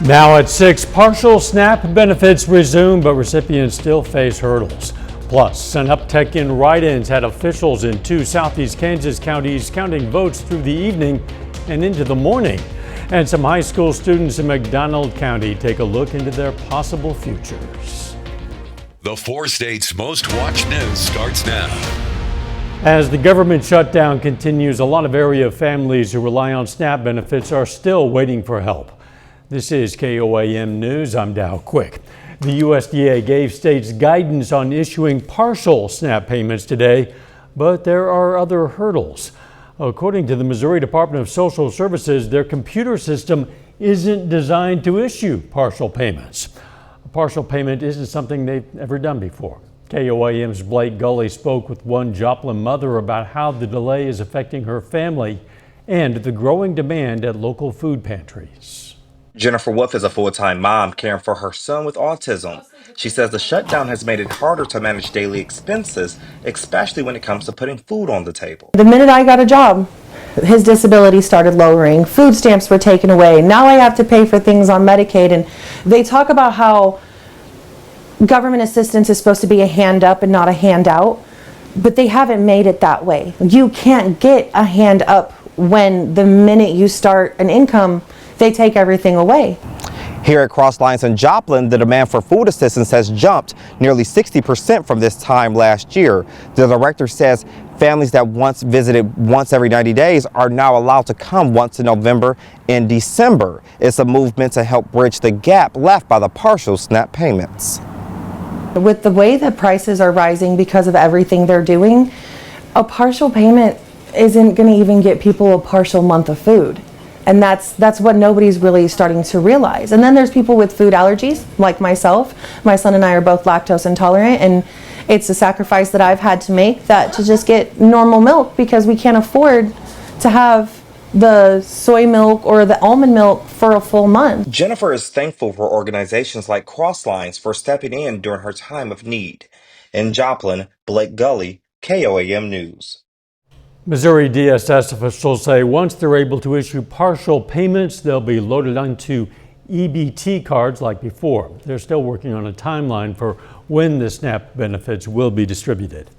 Now at 6, partial SNAP benefits resume, but recipients still face hurdles. Plus, an uptick in write-ins had officials in 2 southeast Kansas counties counting votes through the evening and into the morning. And some high school students in McDonald County take a look into their possible futures. The 4 states' most watched news starts now. As the government shutdown continues, a lot of area families who rely on SNAP benefits are still waiting for help. This is KOAM News. I'm Dow Quick. The USDA gave states guidance on issuing partial SNAP payments today, but there are other hurdles. According to the Missouri Department of Social Services, their computer system isn't designed to issue partial payments. A partial payment isn't something they've ever done before. KOAM's Blake Gully spoke with one Joplin mother about how the delay is affecting her family and the growing demand at local food pantries. Jennifer Wolf is a full-time mom caring for her son with autism. She says the shutdown has made it harder to manage daily expenses, especially when it comes to putting food on the table. The minute I got a job, his disability started lowering, food stamps were taken away. Now I have to pay for things on Medicaid, and they talk about how government assistance is supposed to be a hand up and not a handout, but they haven't made it that way. You can't get a hand up when the minute you start an income, they take everything away. Here at Cross Lines in Joplin, the demand for food assistance has jumped nearly 60% from this time last year. The director says families that once visited once every 90 days are now allowed to come once in November and December. It's a movement to help bridge the gap left by the partial SNAP payments. With the way that prices are rising because of everything they're doing, a partial payment isn't going to even get people a partial month of food. And that's what nobody's really starting to realize. And then there's people with food allergies, like myself. My son and I are both lactose intolerant, and it's a sacrifice that I've had to make, that to just get normal milk, because we can't afford to have the soy milk or the almond milk for a full month. Jennifer is thankful for organizations like Cross Lines for stepping in during her time of need. In Joplin, Blake Gully, KOAM News. Missouri DSS officials say once they're able to issue partial payments, they'll be loaded onto EBT cards like before. They're still working on a timeline for when the SNAP benefits will be distributed.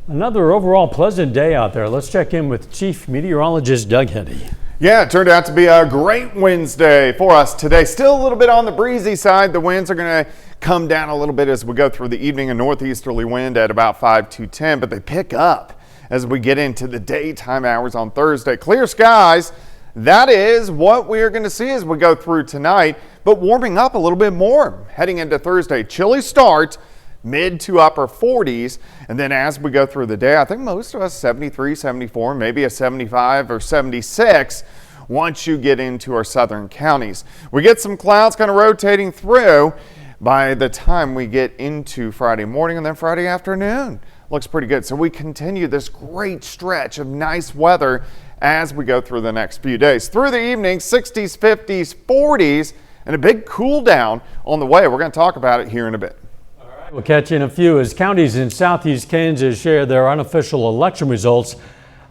Another overall pleasant day out there. Let's check in with Chief Meteorologist Doug Henny. Yeah, it turned out to be a great Wednesday for us today. Still a little bit on the breezy side. The winds are going to come down a little bit as we go through the evening. A northeasterly wind at about 5 to 10, but they pick up as we get into the daytime hours on Thursday. Clear skies, that is what we are going to see as we go through tonight, but warming up a little bit more heading into Thursday. Chilly start, mid to upper 40s, and then as we go through the day, I think most of us 73, 74, maybe a 75 or 76 once you get into our southern counties. We get some clouds kind of rotating through by the time we get into Friday morning, and then Friday afternoon looks pretty good. So we continue this great stretch of nice weather as we go through the next few days. Through the evening, 60s, 50s, 40s, and a big cool down on the way. We're going to talk about it here in a bit. All right, we'll catch you in a few. As counties in southeast Kansas share their unofficial election results,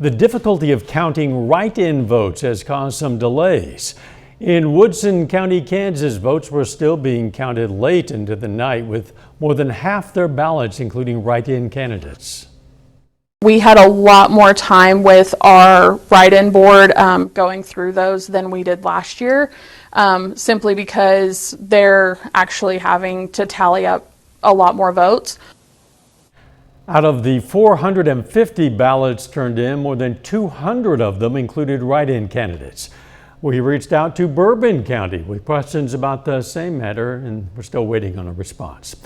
the difficulty of counting write-in votes has caused some delays. In Woodson County, Kansas, votes were still being counted late into the night, with more than half their ballots including write-in candidates. We had a lot more time with our write-in board going through those than we did last year, simply because they're actually having to tally up a lot more votes. Out of the 450 ballots turned in, more than 200 of them included write-in candidates. We reached out to Bourbon County with questions about the same matter, and we're still waiting on a response.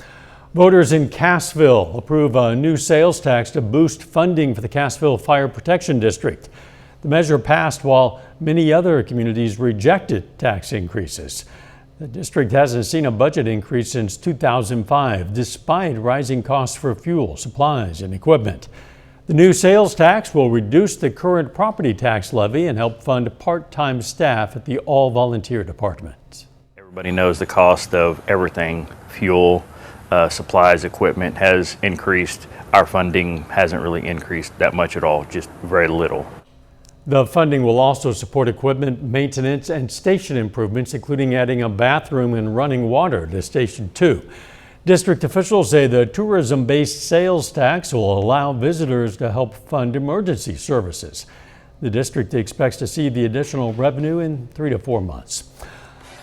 Voters in Cassville approve a new sales tax to boost funding for the Cassville Fire Protection District. The measure passed while many other communities rejected tax increases. The district hasn't seen a budget increase since 2005, despite rising costs for fuel, supplies, and equipment. The new sales tax will reduce the current property tax levy and help fund part-time staff at the all-volunteer department. Everybody knows the cost of everything. Fuel, supplies, equipment has increased. Our funding hasn't really increased that much at all, just very little. The funding will also support equipment maintenance and station improvements, including adding a bathroom and running water to Station 2. District officials say the tourism-based sales tax will allow visitors to help fund emergency services. The district expects to see the additional revenue in 3 to 4 months.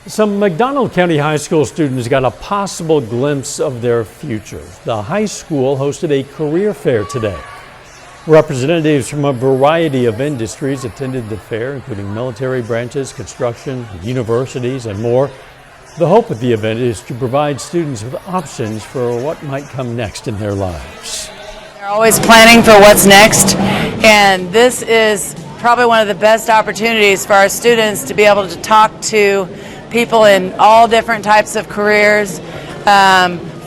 Some McDonald County High School students got a possible glimpse of their future. The high school hosted a career fair today. Representatives from a variety of industries attended the fair, including military branches, construction, universities, and more. The hope of the event is to provide students with options for what might come next in their lives. They're always planning for what's next, and this is probably one of the best opportunities for our students to be able to talk to people in all different types of careers,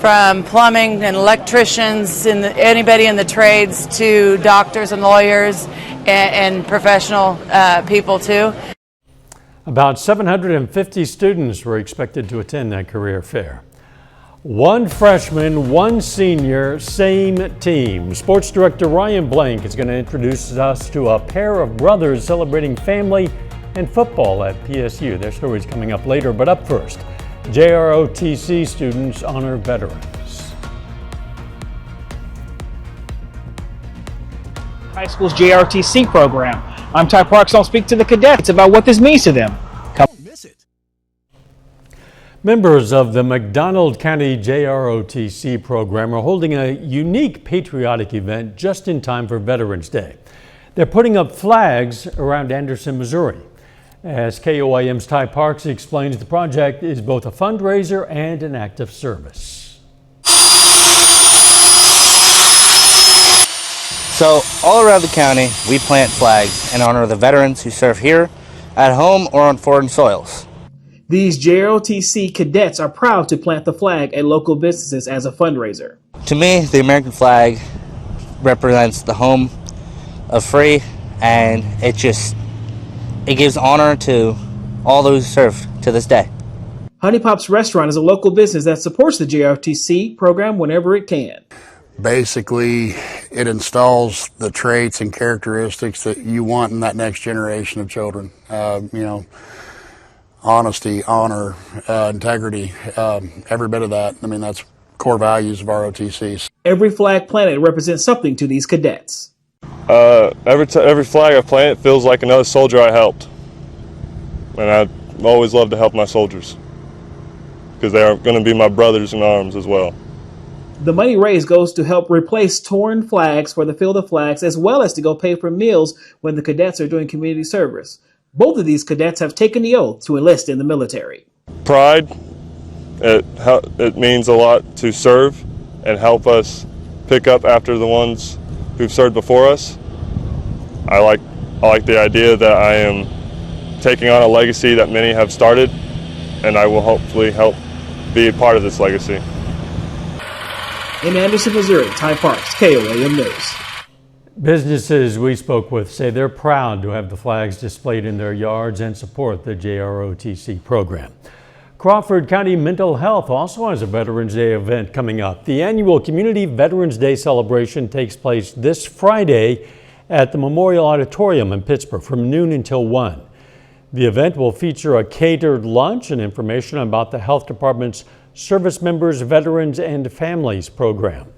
from plumbing and electricians, anybody in the trades, to doctors and lawyers and professional people too. About 750 students were expected to attend that career fair. One freshman, one senior, same team. Sports director Ryan Blank is going to introduce us to a pair of brothers celebrating family and football at PSU. Their story's coming up later, but up first, JROTC students honor veterans. High School's JROTC program. I'm Ty Parks. I'll speak to the cadets about what this means to them. Don't miss it. Members of the McDonald County JROTC program are holding a unique patriotic event just in time for Veterans Day. They're putting up flags around Anderson, Missouri. As KOIM's Ty Parks explains, the project is both a fundraiser and an act of service. So all around the county, we plant flags in honor of the veterans who serve here, at home, or on foreign soils. These JROTC cadets are proud to plant the flag at local businesses as a fundraiser. To me, the American flag represents the home of free, and it gives honor to all those who serve to this day. Honey Pop's Restaurant is a local business that supports the JROTC program whenever it can. Basically, it installs the traits and characteristics that you want in that next generation of children. Honesty, honor, integrity, every bit of that. I mean, that's core values of ROTCs. Every flag planted represents something to these cadets. Every flag I plant feels like another soldier I helped. And I always love to help my soldiers because they are going to be my brothers in arms as well. The money raised goes to help replace torn flags for the Field of Flags, as well as to go pay for meals when the cadets are doing community service. Both of these cadets have taken the oath to enlist in the military. Pride, it means a lot to serve and help us pick up after the ones who've served before us. I like the idea that I am taking on a legacy that many have started, and I will hopefully help be a part of this legacy. In Anderson, Missouri, Ty Parks, KOAM News. Businesses we spoke with say they're proud to have the flags displayed in their yards and support the JROTC program. Crawford County Mental Health also has a Veterans Day event coming up. The annual Community Veterans Day celebration takes place this Friday at the Memorial Auditorium in Pittsburgh from noon until 1. The event will feature a catered lunch and information about the health department's Service Members, Veterans, and Families program.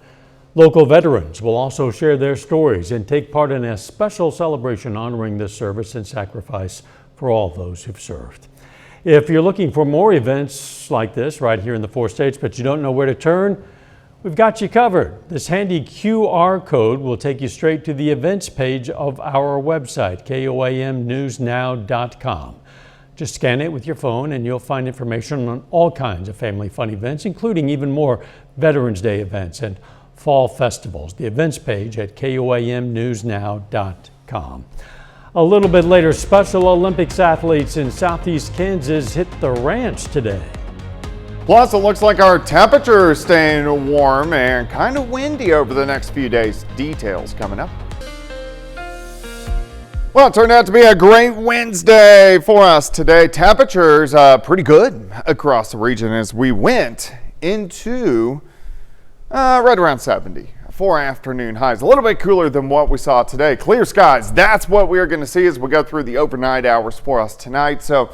Local veterans will also share their stories and take part in a special celebration honoring the service and sacrifice for all those who've served. If you're looking for more events like this right here in the 4 states, but you don't know where to turn, we've got you covered. This handy QR code will take you straight to the events page of our website, KOAMnewsnow.com. Just scan it with your phone and you'll find information on all kinds of family fun events, including even more Veterans Day events and fall festivals. The events page at KOAMnewsnow.com. A little bit later, Special Olympics athletes in Southeast Kansas hit the ranch today. Plus, it looks like our temperature is staying warm and kind of windy over the next few days. Details coming up. Well, it turned out to be a great Wednesday for us today. Temperatures pretty good across the region as we went into right around 70 for afternoon highs. A little bit cooler than what we saw today. Clear skies, that's what we're going to see as we go through the overnight hours for us tonight. So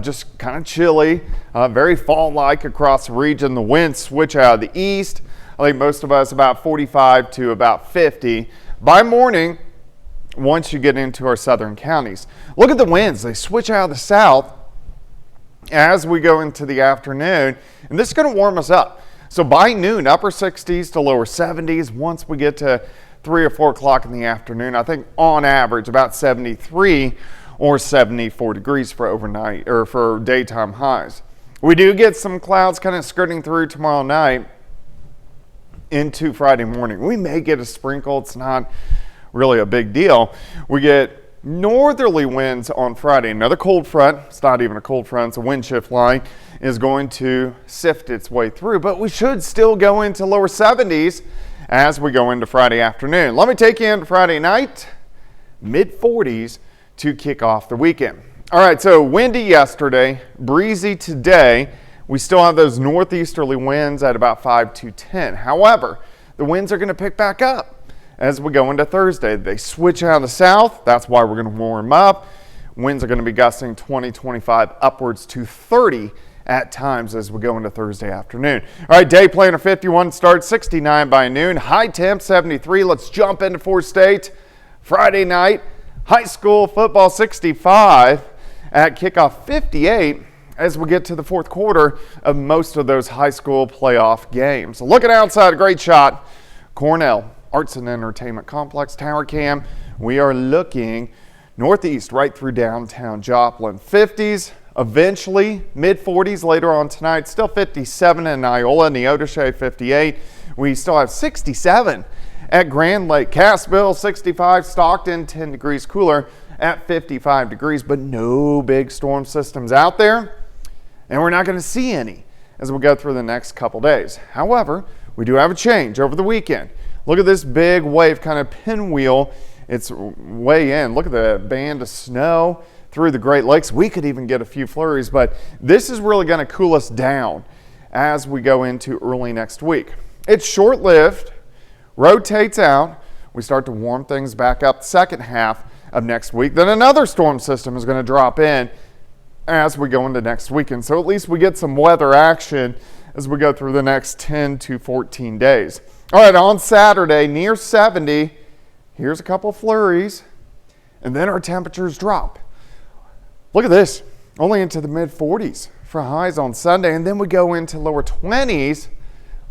just kind of chilly, very fall-like across the region. The winds switch out of the east. I think most of us about 45 to about 50. By morning, once you get into our southern counties. Look at the winds. They switch out of the south as we go into the afternoon, and this is going to warm us up. So by noon, upper 60s to lower 70s. Once we get to 3 or 4 o'clock in the afternoon, I think on average about 73 or 74 degrees for overnight or for daytime highs. We do get some clouds kind of skirting through tomorrow night into Friday morning. We may get a sprinkle. It's not really a big deal. We get northerly winds on Friday. Another cold front. It's not even a cold front. It's a wind shift line is going to sift its way through, but we should still go into lower 70s as we go into Friday afternoon. Let me take you into Friday night, mid 40s to kick off the weekend. All right, so windy yesterday, breezy today. We still have those northeasterly winds at about 5 to 10. However, the winds are going to pick back up as we go into Thursday. They switch out of the south. That's why we're going to warm up. Winds are going to be gusting 20, 25, upwards to 30 at times as we go into Thursday afternoon. All right, day planner 51 starts 69 by noon. High temp 73. Let's jump into 4 State. Friday night, high school football 65 at kickoff 58 as we get to the fourth quarter of most of those high school playoff games. Looking outside, a great shot. Cornell Arts and Entertainment Complex Tower Cam. We are looking northeast right through downtown Joplin. 50s. Eventually, mid-40s later on tonight. Still 57 in Iola, Neodesha 58. We still have 67 at Grand Lake. Cassville 65, Stockton 10 degrees cooler at 55 degrees, but no big storm systems out there, and we're not going to see any as we go through the next couple days. However, we do have a change over the weekend. Look at this big wave kind of pinwheel. It's way in. Look at the band of snow through the Great Lakes. We could even get a few flurries, but this is really going to cool us down as we go into early next week. It's short-lived, rotates out. We start to warm things back up the second half of next week. Then another storm system is going to drop in as we go into next weekend. So at least we get some weather action as we go through the next 10 to 14 days. All right, on Saturday, near 70, here's a couple flurries, and then our temperatures drop. Look at this, only into the mid-40s for highs on Sunday, and then we go into lower 20s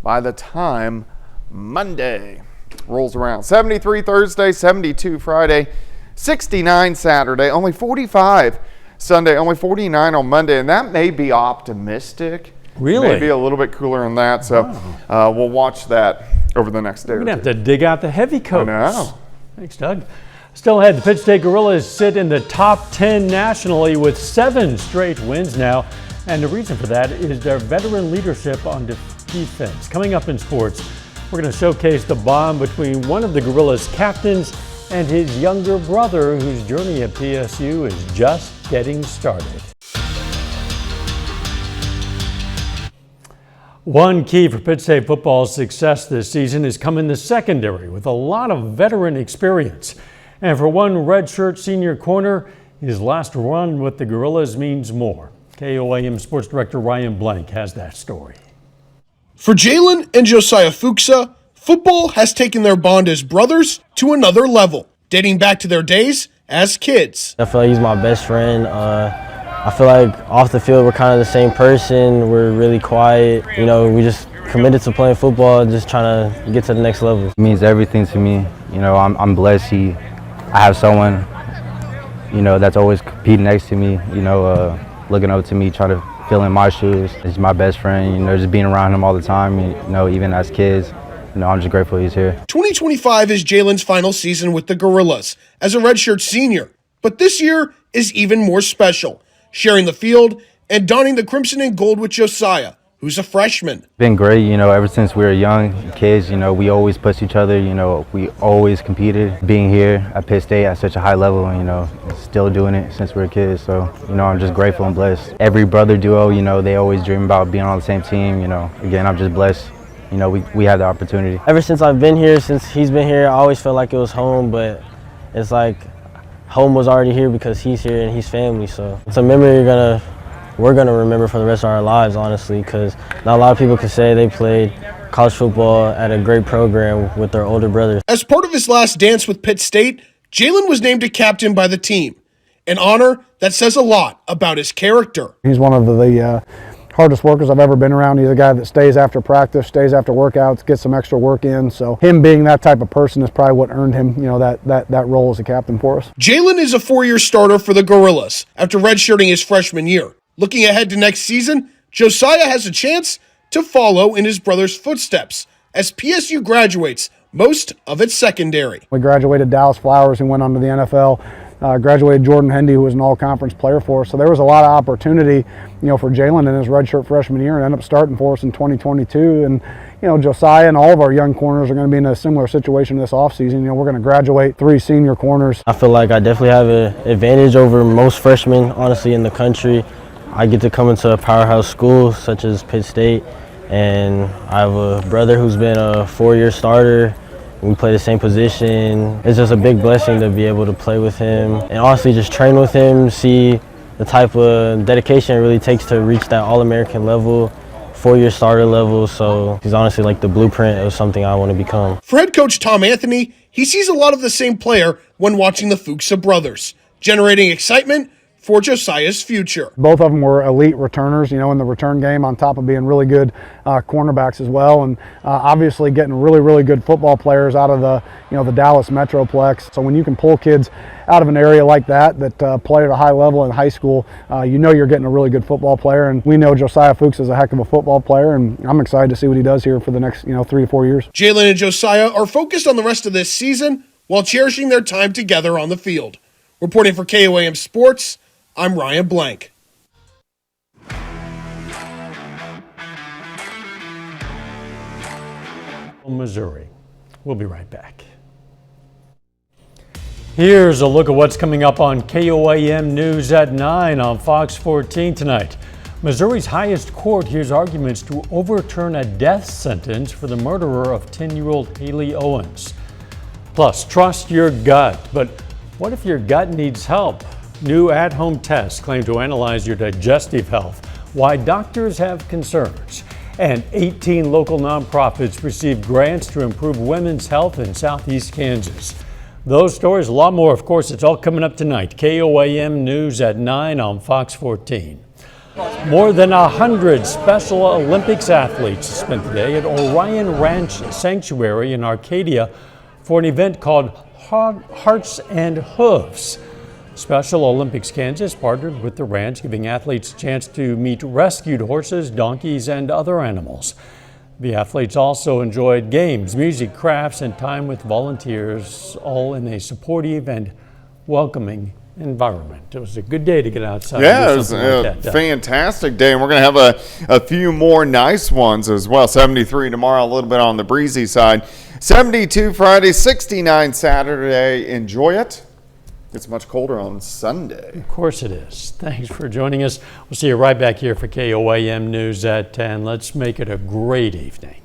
by the time Monday rolls around. 73 Thursday, 72 Friday, 69 Saturday, only 45 Sunday, only 49 on Monday, and that may be optimistic. Really? Maybe a little bit cooler than that, so we'll watch that over the next day. We're going to have to dig out the heavy coats. I know. Thanks, Doug. Still ahead, the Pitt State Gorillas sit in the top 10 nationally with 7 straight wins now. And the reason for that is their veteran leadership on defense. Coming up in sports, we're going to showcase the bond between one of the Gorillas' captains and his younger brother, whose journey at PSU is just getting started. One key for Pitt State football's success this season has come in the secondary with a lot of veteran experience. And for one redshirt senior corner, his last run with the Gorillas means more. KOAM Sports Director Ryan Blank has that story. For Jalen and Josiah Fuchsa, football has taken their bond as brothers to another level, dating back to their days as kids. I feel like he's my best friend. I feel like off the field we're kind of the same person. We're really quiet. You know, we just committed to playing football and just trying to get to the next level. It means everything to me. You know, I'm blessed. I have someone, you know, that's always competing next to me, you know, looking up to me, trying to fill in my shoes. He's my best friend, you know, just being around him all the time, you know, even as kids. You know, I'm just grateful he's here. 2025 is Jalen's final season with the Gorillas as a redshirt senior. But this year is even more special, sharing the field and donning the crimson and gold with Josiah, who's a freshman. It's been great, you know, ever since we were young kids, you know, we always pushed each other, you know, we always competed. Being here at Pitt State at such a high level, you know, still doing it since we were kids. So, you know, I'm just grateful and blessed. Every brother duo, you know, they always dream about being on the same team, you know. Again, I'm just blessed you know, we had the opportunity. Ever since I've been here, since he's been here, I always felt like it was home, but it's like home was already here because he's here and he's family. So it's a memory we're gonna remember for the rest of our lives, honestly, because not a lot of people can say they played college football at a great program with their older brothers. As part of his last dance with Pitt State, Jalen was named a captain by the team, an honor that says a lot about his character. He's one of the hardest workers I've ever been around. He's a guy that stays after practice, stays after workouts, gets some extra work in. So him being that type of person is probably what earned him, that role as a captain for us. Jalen is a 4-year starter for the Gorillas after redshirting his freshman year. Looking ahead to next season, Josiah has a chance to follow in his brother's footsteps as PSU graduates most of its secondary. We graduated Dallas Flowers, who went on to the NFL. Graduated Jordan Hendy, who was an all-conference player for us. So there was a lot of opportunity, for Jalen in his redshirt freshman year, and ended up starting for us in 2022. And Josiah and all of our young corners are going to be in a similar situation this offseason. We're going to graduate 3 senior corners. I feel like I definitely have an advantage over most freshmen, honestly, in the country. I get to come into a powerhouse school such as Pitt State, and I have a brother who's been a 4-year starter. We play the same position. It's just a big blessing to be able to play with him and honestly just train with him, see the type of dedication it really takes to reach that All-American level, 4-year starter level. So he's honestly like the blueprint of something I want to become. For head coach Tom Anthony, he sees a lot of the same player when watching the Fuchsa brothers, generating excitement for Josiah's future. Both of them were elite returners, in the return game, on top of being really good cornerbacks as well, and obviously getting really, really good football players out of the Dallas Metroplex. So when you can pull kids out of an area like that play at a high level in high school, you're getting a really good football player. And we know Josiah Fuchs is a heck of a football player, and I'm excited to see what he does here for the next 3 to 4 years. Jalen and Josiah are focused on the rest of this season while cherishing their time together on the field. Reporting for KOAM Sports, I'm Ryan Blank. Missouri. We'll be right back. Here's a look at what's coming up on KOAM News at 9 on Fox 14 tonight. Missouri's highest court hears arguments to overturn a death sentence for the murderer of 10-year-old Haley Owens. Plus, trust your gut. But what if your gut needs help? New at-home tests claim to analyze your digestive health, why doctors have concerns. And 18 local nonprofits received grants to improve women's health in southeast Kansas. Those stories, a lot more, of course, it's all coming up tonight. KOAM News at 9 on Fox 14. More than 100 Special Olympics athletes spent the day at Orion Ranch Sanctuary in Arcadia for an event called Hearts and Hooves. Special Olympics Kansas partnered with the ranch, giving athletes a chance to meet rescued horses, donkeys, and other animals. The athletes also enjoyed games, music, crafts, and time with volunteers, all in a supportive and welcoming environment. It was a good day to get outside. Yeah, it was a fantastic day, and we're going to have a few more nice ones as well. 73 tomorrow, a little bit on the breezy side. 72 Friday, 69 Saturday. Enjoy it. It's much colder on Sunday. Of course it is. Thanks for joining us. We'll see you right back here for KOAM News at 10. Let's make it a great evening.